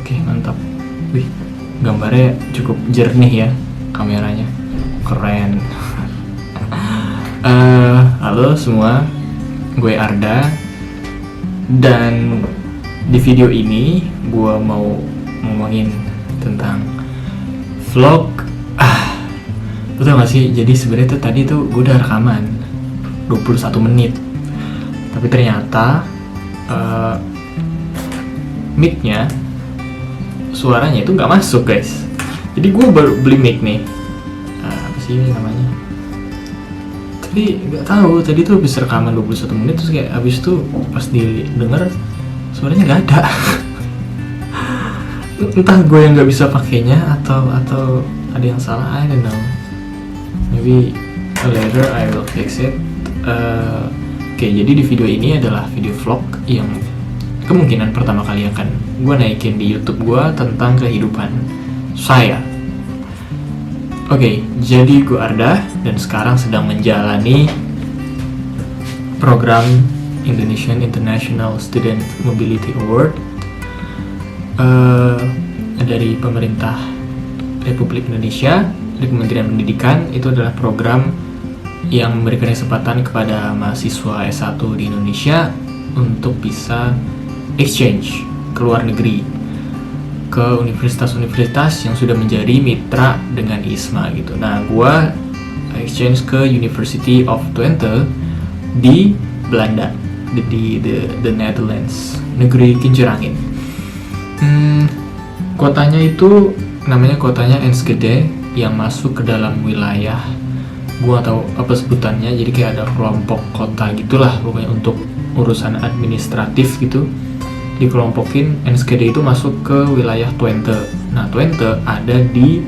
Oke, mantap. Wih, gambarnya cukup jernih ya, kameranya keren. Halo semua, gue Arda, dan di video ini gue mau ngomongin tentang vlog. Lu tau gak sih, jadi sebenarnya tuh tadi tuh gue udah rekaman 21 menit, tapi ternyata mic-nya, suaranya itu nggak masuk guys. Jadi gue baru beli mic nih, apa sih ini namanya, tapi nggak tahu tadi tuh habis rekaman 21 menit terus kayak habis tuh pas didengar suaranya nggak ada. Entah gue yang nggak bisa pakainya atau ada yang salah, I don't know. Maybe later I will fix it. Oke, jadi di video ini adalah video vlog yang kemungkinan pertama kali akan gue naikin di YouTube gue tentang kehidupan saya. Oke, jadi gue Arda dan sekarang sedang menjalani program Indonesian International Student Mobility Award dari pemerintah Republik Indonesia, dari Kementerian Pendidikan. Itu adalah program yang memberikan kesempatan kepada mahasiswa S1 di Indonesia untuk bisa exchange ke luar negeri, ke universitas-universitas yang sudah menjadi mitra dengan ISMA gitu. Nah, gue exchange ke University of Twente di Belanda, di the Netherlands, negeri kincir angin. Kotanya itu namanya kotanya Enschede, yang masuk ke dalam wilayah, gue gak tahu apa sebutannya, jadi kayak ada kelompok kota gitulah pokoknya untuk urusan administratif gitu. Dikelompokin, Enschede itu masuk ke wilayah Twente. Nah, Twente ada di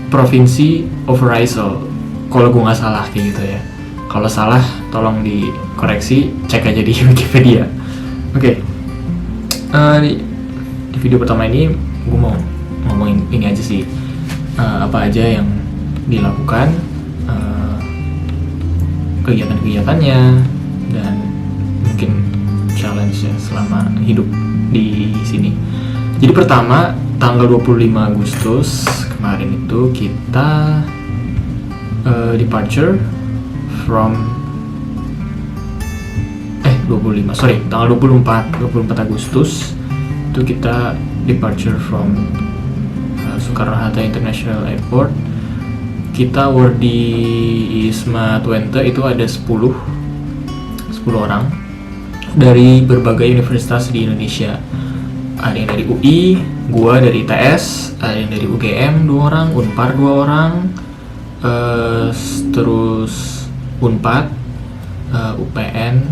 provinsi Overijssel, kalau gue nggak salah kayak gitu ya. Kalau salah tolong dikoreksi, cek aja di Wikipedia. Oke. Di video pertama ini gue mau ngomongin ini aja sih, apa aja yang dilakukan, kegiatan-kegiatannya, dan mungkin challenge-nya selama hidup di sini. Jadi pertama, tanggal 25 Agustus kemarin itu kita departure from tanggal 24 Agustus itu kita departure from Soekarno-Hatta International Airport. Kita award di ISMA Twente itu ada 10 orang dari berbagai universitas di Indonesia. Ada yang dari UI, gua dari ITS, ada yang dari UGM 2 orang, Unpar 2 orang, terus Unpad, UPN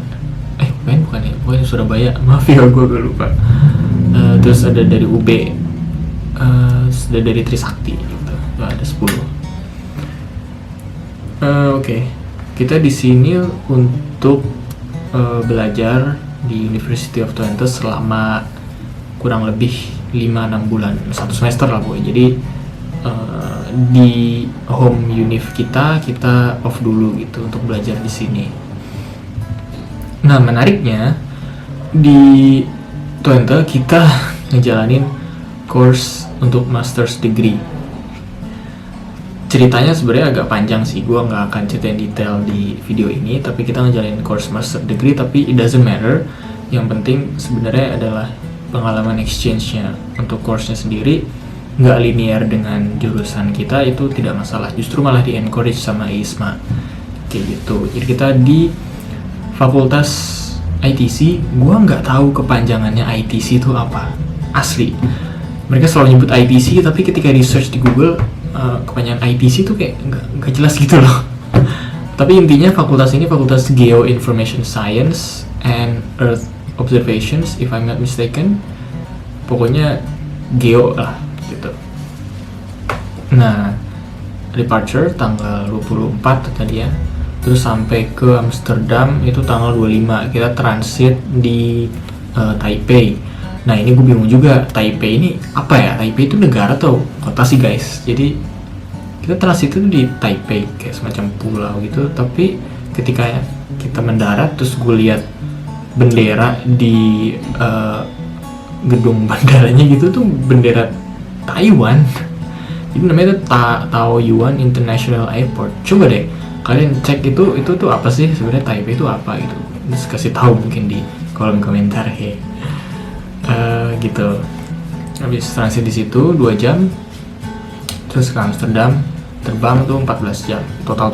bukan ya, pokoknya Surabaya, maaf ya gua lupa. Terus ada dari UB, ada dari Trisakti gitu. Ada 10. Oke. Kita di sini untuk belajar di University of Twente selama kurang lebih 5-6 bulan, 1 semester lah pokoknya. Jadi di home univ kita off dulu gitu untuk belajar di sini. Nah, menariknya di Twente kita ngejalanin course untuk master's degree. Ceritanya sebenarnya agak panjang sih, gue nggak akan ceritain detail di video ini, tapi kita ngejalanin course master degree, tapi it doesn't matter. Yang penting sebenarnya adalah pengalaman exchange-nya. Untuk course-nya sendiri nggak linear dengan jurusan kita, itu tidak masalah, justru malah di encourage sama ISMA kayak gitu. Jadi kita di fakultas ITC, gue nggak tahu kepanjangannya ITC itu apa asli. Mereka selalu nyebut ITC, tapi ketika research di Google, kepanjangan ITC itu kayak nggak jelas gitu loh. Tapi intinya fakultas ini fakultas Geo Information Science and Earth Observations, if I'm not mistaken. Pokoknya geo lah gitu. Nah, departure tanggal 24 tadi ya. Terus sampai ke Amsterdam itu tanggal 25. Kita transit di Taipei. Nah, ini gue bingung juga, Taipei ini apa ya? Taipei itu negara atau kota sih guys? Jadi kita transit itu di Taipei, kayak semacam pulau gitu. Tapi ketika kita mendarat, terus gue lihat bendera di gedung bandaranya gitu tuh bendera Taiwan. Jadi namanya tuh Taoyuan International Airport. Coba deh kalian cek itu tuh apa sih sebenarnya, Taipei itu apa gitu. Terus kasih tahu mungkin di kolom komentar ya. Gitu. Habis transit di situ 2 jam. Terus ke Amsterdam, terbang tuh 14 jam. Total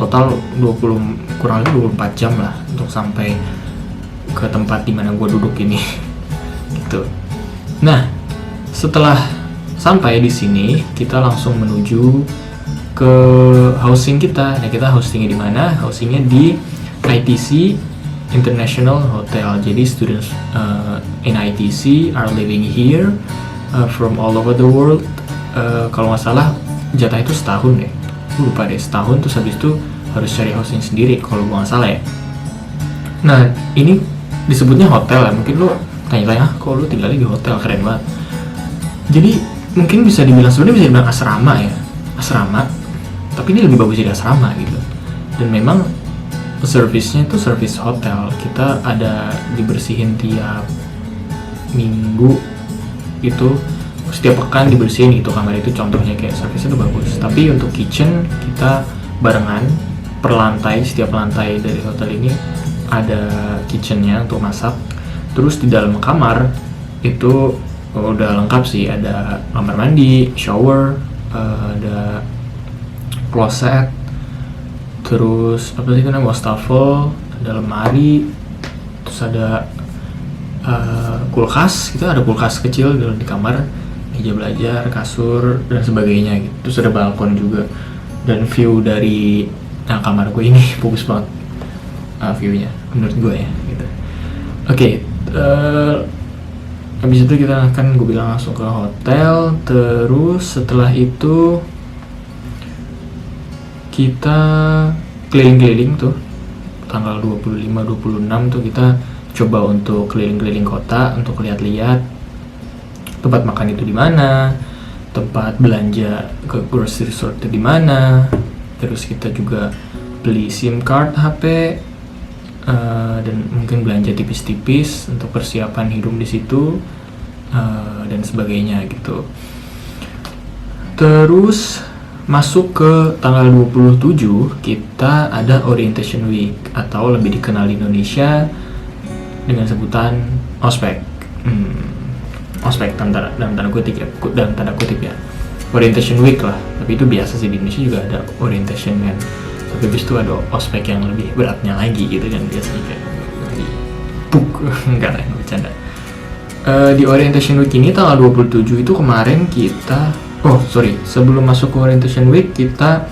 20 kurang lebih 24 jam lah untuk sampai ke tempat dimana gue duduk ini. Gitu. Nah, setelah sampai di sini, kita langsung menuju ke housing kita. Nah, kita houstingnya di mana? Housingnya di ITC International Hotel. Jadi students in ITC are living here from all over the world. Kalau nggak salah jatah itu setahun deh. Lupa deh, setahun. Terus habis itu harus cari housing sendiri kalau gue nggak salah ya. Nah, ini disebutnya hotel ya. Mungkin lo tanya-tanya, kok lu tinggalnya di hotel, keren banget. Jadi mungkin sebenarnya bisa dibilang asrama ya, asrama. Tapi ini lebih bagus jadi asrama gitu. Dan memang servisnya itu service hotel. Kita ada dibersihin tiap minggu itu, setiap pekan dibersihin gitu kamar itu, contohnya kayak servisnya itu bagus. Tapi untuk kitchen kita barengan per lantai, setiap lantai dari hotel ini ada kitchennya untuk masak. Terus di dalam kamar itu udah lengkap sih, ada kamar mandi, shower, ada closet, terus apa sih itu namanya, wastafel, ada lemari, terus ada kulkas. Kita ada kulkas kecil di kamar, meja belajar, kasur dan sebagainya gitu. Terus ada balkon juga, dan view dari kamar gue ini bagus banget viewnya menurut gue ya gitu. Oke. Habis itu kita akan, gue bilang, langsung ke hotel. Terus setelah itu kita keliling-keliling tuh tanggal 25-26 tuh kita coba untuk keliling-keliling kota untuk lihat-lihat tempat makan itu di mana, tempat belanja ke grocery store itu di mana. Terus kita juga beli SIM card HP, dan mungkin belanja tipis-tipis untuk persiapan hidup di situ, dan sebagainya gitu. Terus masuk ke tanggal 27 kita ada Orientation Week, atau lebih dikenal di Indonesia dengan sebutan ospek. Ospek dalam tanda kutip ya, Orientation Week lah. Tapi itu biasa sih, di Indonesia juga ada orientation kan. Tapi habis itu ada ospek yang lebih beratnya lagi gitu kan, biasanya kayak enggak lah, bercanda. Di Orientation Week ini tanggal 27 itu kemarin kita, sebelum masuk ke Orientation Week kita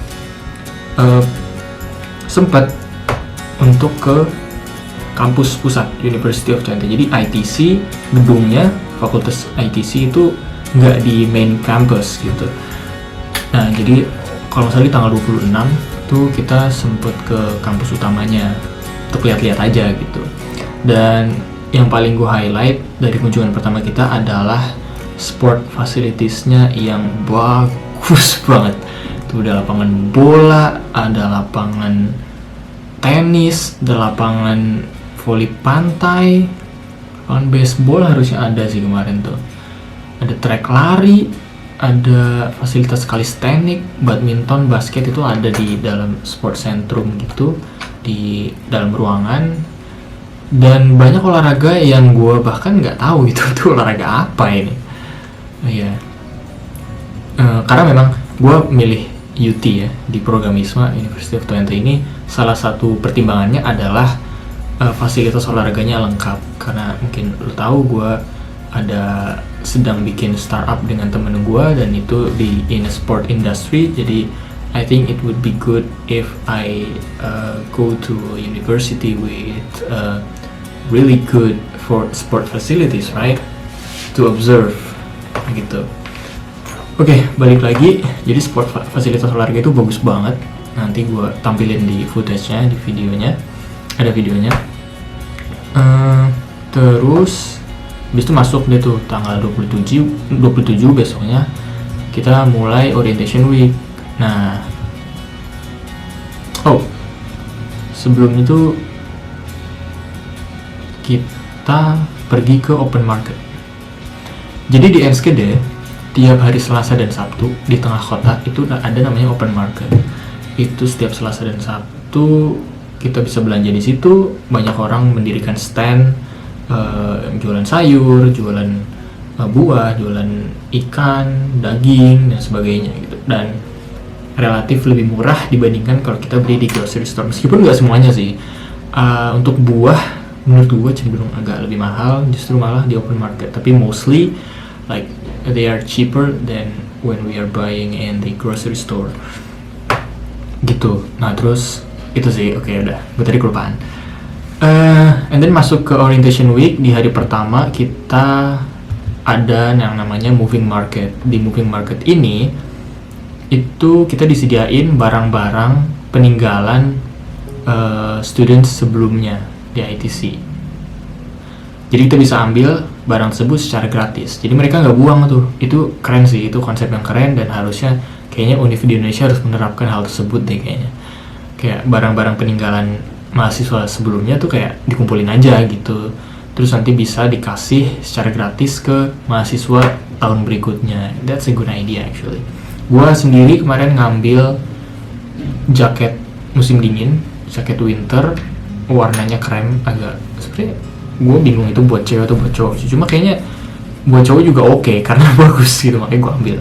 sempat untuk ke kampus pusat University of Twente. Jadi ITC, gedungnya fakultas ITC itu nggak di main campus gitu. Nah, jadi kalau misalnya di tanggal 26 tuh kita sempet ke kampus utamanya untuk lihat-lihat aja gitu. Dan yang paling gue highlight dari kunjungan pertama kita adalah sport facilities-nya yang bagus banget. Itu ada lapangan bola, ada lapangan tenis, ada lapangan voli pantai, lapangan baseball harusnya ada sih kemarin tuh. Ada track lari, ada fasilitas kalistenik, badminton, basket itu ada di dalam sport centrum gitu, di dalam ruangan. Dan banyak olahraga yang gue bahkan nggak tahu gitu itu olahraga apa ini. Iya. Karena memang gue milih UT ya, di program ISMA University of Twente ini, salah satu pertimbangannya adalah fasilitas olahraganya lengkap. Karena mungkin lo tahu gue ada sedang bikin startup dengan temen gue, dan itu in a sport industry. Jadi I think it would be good if I go to a university with really good for sport facilities, right? To observe gitu. Oke, balik lagi. Jadi sport fasilitas olahraga itu bagus banget. Nanti gue tampilin di footage-nya, di videonya. Ada videonya. Terus habis itu masuk deh tuh tanggal 27 besoknya kita mulai Orientation Week. Nah, sebelum itu kita pergi ke open market. Jadi di Enschede tiap hari Selasa dan Sabtu di tengah kota itu ada namanya open market. Itu setiap Selasa dan Sabtu kita bisa belanja di situ. Banyak orang mendirikan stand, jualan sayur, jualan buah, jualan ikan, daging dan sebagainya gitu. Dan relatif lebih murah dibandingkan kalau kita beli di grocery store. Meskipun nggak semuanya sih. Untuk buah menurut gue cenderung agak lebih mahal justru malah di open market. Tapi mostly like they are cheaper than when we are buying in the grocery store gitu. Nah terus itu sih, oke udah, gue tadi kelupaan. And then masuk ke orientation week. Di hari pertama kita ada yang namanya moving market. Di moving market ini itu kita disediain barang-barang peninggalan students sebelumnya di ITC. Jadi kita bisa ambil barang tersebut secara gratis. Jadi mereka nggak buang tuh. Itu keren sih, itu konsep yang keren dan harusnya kayaknya univ di Indonesia harus menerapkan hal tersebut deh kayaknya. Kayak barang-barang peninggalan mahasiswa sebelumnya tuh kayak dikumpulin aja gitu. Terus nanti bisa dikasih secara gratis ke mahasiswa tahun berikutnya. That's a good idea actually. Gua sendiri kemarin ngambil jaket musim dingin, jaket winter, warnanya krem, agak sebenarnya gue bingung itu buat cewek atau buat cowok sih. Cuma kayaknya buat cowok juga oke karena bagus gitu, makanya gue ambil.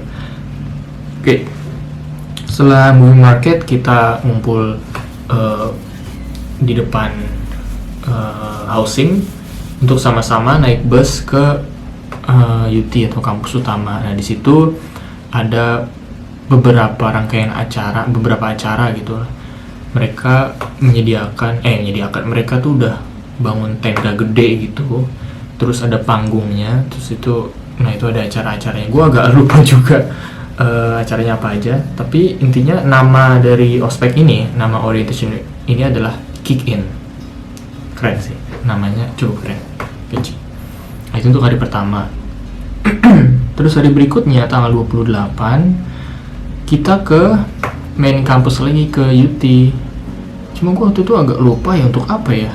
Oke. Setelah moving market kita ngumpul di depan housing untuk sama-sama naik bus ke UT atau kampus utama. Nah di situ ada beberapa rangkaian acara, beberapa acara gitu. Mereka menyediakan mereka tuh udah bangun tenda gede gitu, terus ada panggungnya, terus itu ada acara-acaranya. Gue agak lupa juga acaranya apa aja, tapi intinya nama dari ospek ini, nama orientation ini adalah Kick In. Keren sih, namanya cukup keren, catchy. Nah, itu untuk hari pertama. Terus hari berikutnya tanggal 28 kita ke main campus lagi, ke UT. Cuma gue waktu itu agak lupa ya untuk apa ya.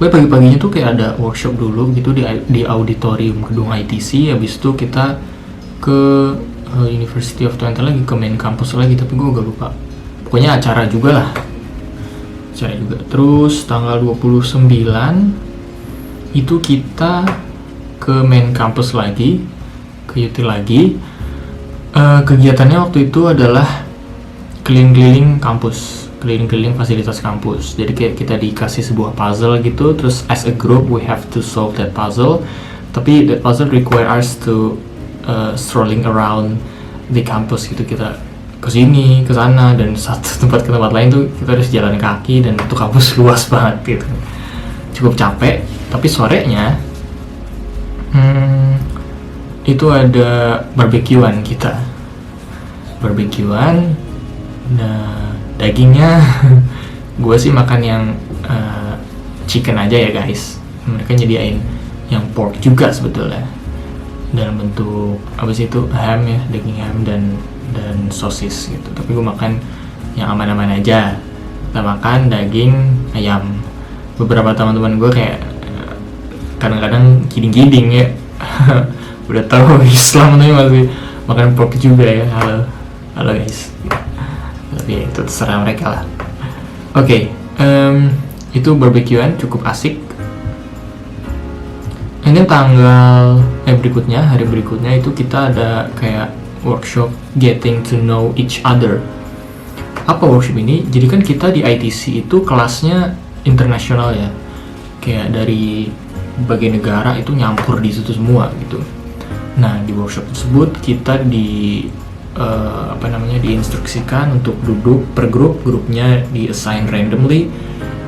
Pagi-paginya tuh kayak ada workshop dulu gitu di auditorium gedung ITC. Habis itu kita ke University of Twente lagi, ke main campus lagi, tapi gue agak lupa. Pokoknya acara juga lah. Acara juga. Terus tanggal 29 itu kita ke main campus lagi, ke UT lagi. Kegiatannya waktu itu adalah keliling-keliling kampus, keliling-keliling fasilitas kampus. Jadi kayak kita dikasih sebuah puzzle gitu, terus as a group we have to solve that puzzle. Tapi that puzzle require us to strolling around the campus gitu. Kita kesini, kesana, dan satu tempat ke tempat lain tuh kita harus jalan kaki, dan itu kampus luas banget gitu. Cukup capek. Tapi sorenya itu ada barbekyuan kita. Barbekyuan. Nah, dagingnya gue sih makan yang chicken aja ya guys. Mereka nyediain yang pork juga sebetulnya dalam bentuk apa sih itu, ham ya, daging ham dan sosis gitu. Tapi gue makan yang aman-aman aja. Kita makan daging ayam. Beberapa teman-teman gue kayak kadang-kadang kiding-kiding ya. Udah tahu Islam tapi masih makan pork juga ya. Halo guys. Tapi itu terserah mereka lah. Oke, itu barbekyuan cukup asik. Ini hari berikutnya itu kita ada kayak workshop getting to know each other. Apa workshop ini? Jadi kan kita di ITC itu kelasnya internasional ya, kayak dari berbagai negara itu nyampur di situ semua gitu. Nah di workshop tersebut kita diinstruksikan untuk duduk per grupnya di assign randomly.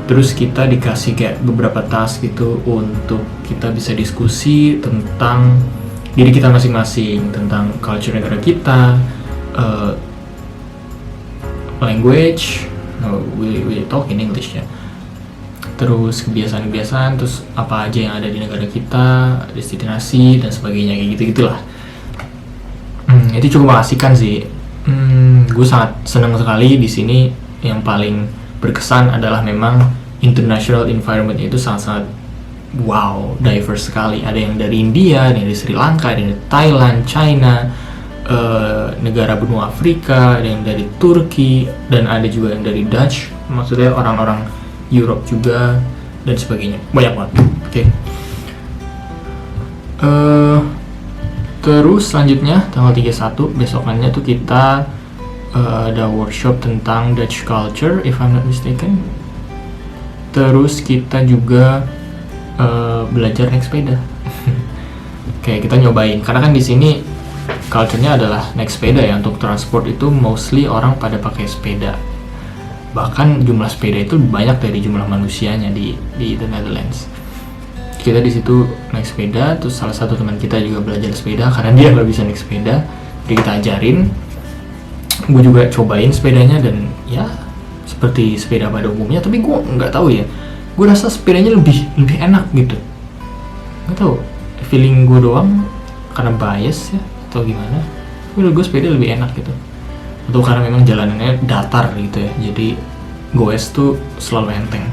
Terus kita dikasih kayak beberapa task gitu untuk kita bisa diskusi tentang diri kita masing-masing, tentang culture negara kita, language, we talk in English ya. Terus kebiasaan-kebiasaan, terus apa aja yang ada di negara kita, destinasi dan sebagainya, kayak gitu-gitulah. Itu cukup mengasihkan sih. Gue sangat senang sekali di sini. Yang paling berkesan adalah memang international environment itu sangat-sangat wow, diverse sekali. Ada yang dari India, ada yang dari Sri Lanka, ada yang dari Thailand, China, negara benua Afrika, ada yang dari Turki, dan ada juga yang dari Dutch, maksudnya orang-orang Europe juga, dan sebagainya. Banyak banget. Oke. Terus selanjutnya tanggal 31 besokannya tuh kita ada workshop tentang Dutch culture, if I'm not mistaken. Terus kita juga belajar naik sepeda. Kayak kita nyobain, karena kan di sini culture-nya adalah naik sepeda ya. Untuk transport itu mostly orang pada pakai sepeda. Bahkan jumlah sepeda itu banyak dari jumlah manusianya di The Netherlands. Kita di situ naik sepeda, terus salah satu teman kita juga belajar sepeda karena dia nggak bisa naik sepeda, jadi kita ajarin. Gue juga cobain sepedanya dan ya seperti sepeda pada umumnya, tapi gue nggak tahu ya. Gue rasa sepedanya lebih enak gitu. Nggak tahu, feeling gue doang karena bias ya atau gimana. Menurut gue sepeda lebih enak gitu. Atau karena memang jalanannya datar gitu ya, jadi goes tuh selalu enteng.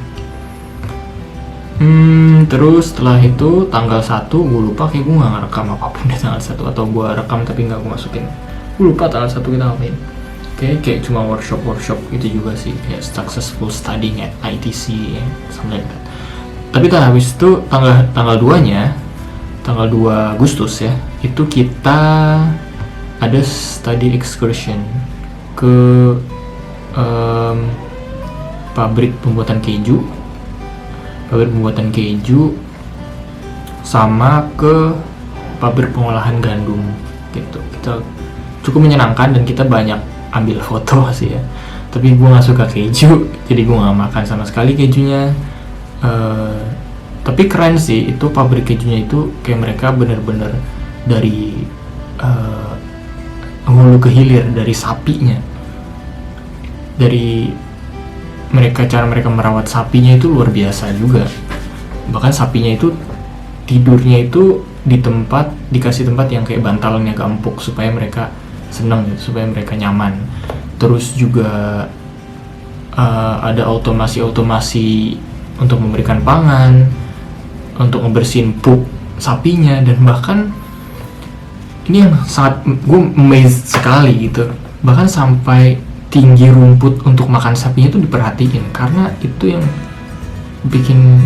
Terus setelah itu tanggal 1 gue lupa, kayak gue gak ngerekam apapun di tanggal 1, atau gue rekam tapi gak gue masukin. Gue lupa tanggal 1 kita ngapain. Kayak cuma workshop gitu juga sih, kayak successful studying at ITC ya, something like that. Tapi habis itu tanggal 2 nya, tanggal 2 Agustus ya, itu kita ada study excursion ke pabrik pembuatan keju sama ke pabrik pengolahan gandum gitu. Kita cukup menyenangkan dan kita banyak ambil foto sih ya. Tapi gue nggak suka keju, jadi gue nggak makan sama sekali kejunya. Tapi keren sih, itu pabrik kejunya itu kayak mereka bener-bener dari hulu ke hilir, dari sapinya, dari cara mereka merawat sapinya itu luar biasa juga. Bahkan sapinya itu tidurnya itu dikasih tempat yang kayak bantalnya agak empuk supaya mereka senang gitu, supaya mereka nyaman. Terus juga ada otomasi untuk memberikan pangan, untuk ngebersihin pup sapinya, dan bahkan ini yang sangat gue amazed sekali gitu, bahkan sampai tinggi rumput untuk makan sapinya itu diperhatiin, karena itu yang bikin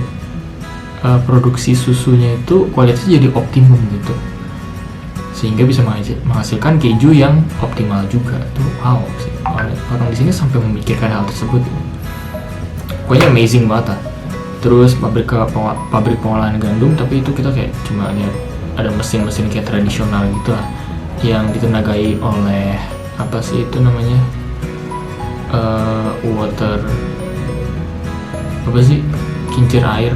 produksi susunya itu kualitasnya jadi optimum gitu, sehingga bisa menghasilkan keju yang optimal juga. Tuh wow sih, orang di sini sampai memikirkan hal tersebut. Pokoknya amazing banget lah. Terus pabrik pengolahan gandum, tapi itu kita kayak cuma lihat ada mesin-mesin kayak tradisional gitu lah, yang ditenagai oleh apa sih itu namanya, water apa sih, kincir air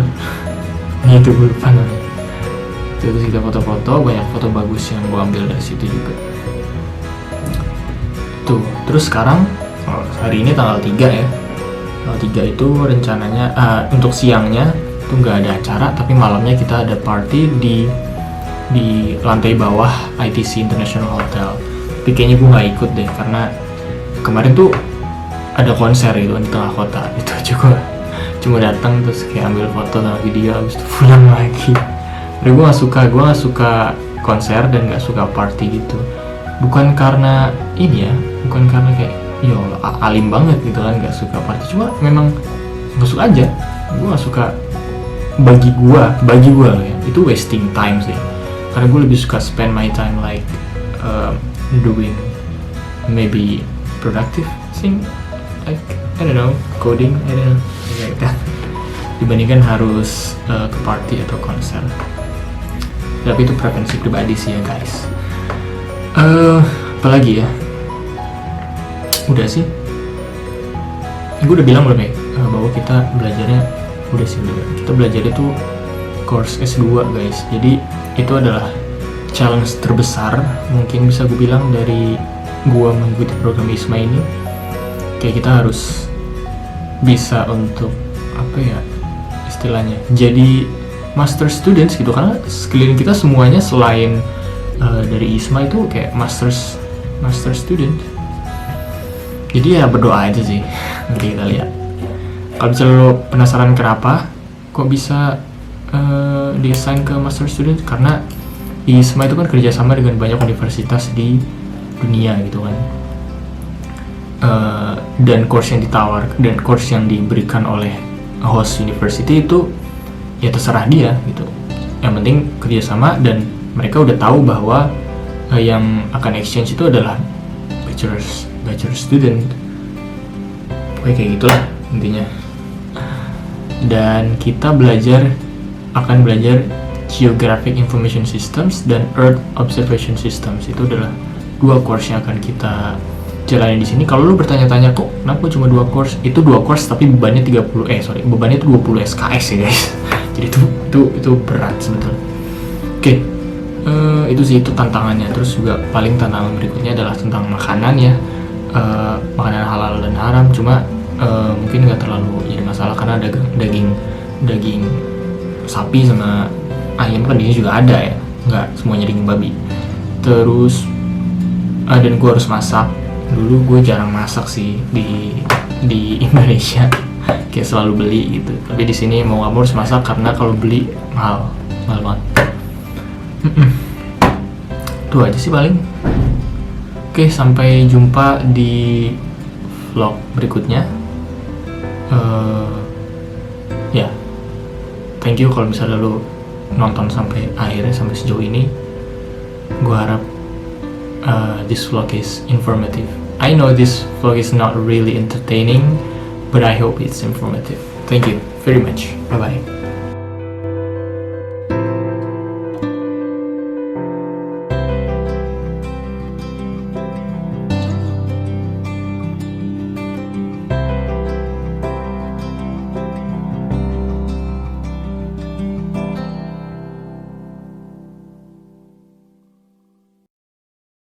itu gue lupa namanya. Terus kita foto-foto, banyak foto bagus yang gue ambil dari situ juga tuh. Terus sekarang hari ini tanggal 3 ya, tanggal 3 itu rencananya untuk siangnya tuh nggak ada acara, tapi malamnya kita ada party di lantai bawah ITC International Hotel. Tapi kayaknya gue nggak ikut deh, karena kemarin tuh ada konser gitu di tengah kota, itu juga cuma datang terus kayak ambil foto sama video habis itu pulang lagi. Tapi gue nggak suka konser dan nggak suka party gitu. Bukan karena ini ya, bukan karena kayak ya Allah alim banget gitu kan, nggak suka party, cuma memang nggak suka aja. Gue nggak suka, bagi gue loh ya, itu wasting time sih. Karena gue lebih suka spend my time like doing maybe productive thing, like I don't know, coding, I don't know, like that, dibandingkan harus ke party atau konser. Tapi itu preferensi pribadi sih ya guys. Apalagi ya, udah sih, gue udah bilang belum ya bahwa kita belajarnya udah sih, kita belajar itu course S2 guys. Jadi itu adalah challenge terbesar mungkin bisa gue bilang dari gue mengikuti program ISMA ini. Kayak kita harus bisa untuk apa ya istilahnya, jadi master students gitu, karena sekeliling kita semuanya selain dari ISMA itu kayak master student. Jadi ya berdoa aja sih, nanti kita lihat. Kalau misalnya lo penasaran kenapa kok bisa diassign ke master student, karena ISMA itu kan kerjasama dengan banyak universitas di dunia gitu kan. Dan course yang diberikan oleh host university itu ya terserah dia gitu. Yang penting kerjasama, dan mereka udah tahu bahwa yang akan exchange itu adalah bachelor student. Pokoknya kayak gitulah intinya. Dan kita akan belajar Geographic Information Systems dan Earth Observation Systems. Itu adalah 2 course yang akan kita jalani di sini. Kalau lu bertanya-tanya kok kenapa cuma 2 course? Itu 2 course tapi bebannya 20 SKS ya guys. Jadi itu berat sebetulnya. Oke. Itu sih, itu tantangannya. Terus juga paling tantangan berikutnya adalah tentang makanan ya. Makanan halal dan haram, cuma mungkin nggak terlalu jadi masalah karena daging sapi sama ayam kan di sini juga ada ya, nggak semuanya daging babi. Terus dan gue harus masak. Dulu gue jarang masak sih di Indonesia, kayak selalu beli gitu. Tapi di sini mau nggak mau harus masak karena kalau beli mahal banget. Itu aja sih paling. Oke, sampai jumpa di vlog berikutnya. Ya, thank you kalau misalnya lo nonton sampai akhirnya, sampai sejauh ini. Gue harap this vlog is informative. I know this vlog is not really entertaining, but I hope it's informative. Thank you very much. Bye bye.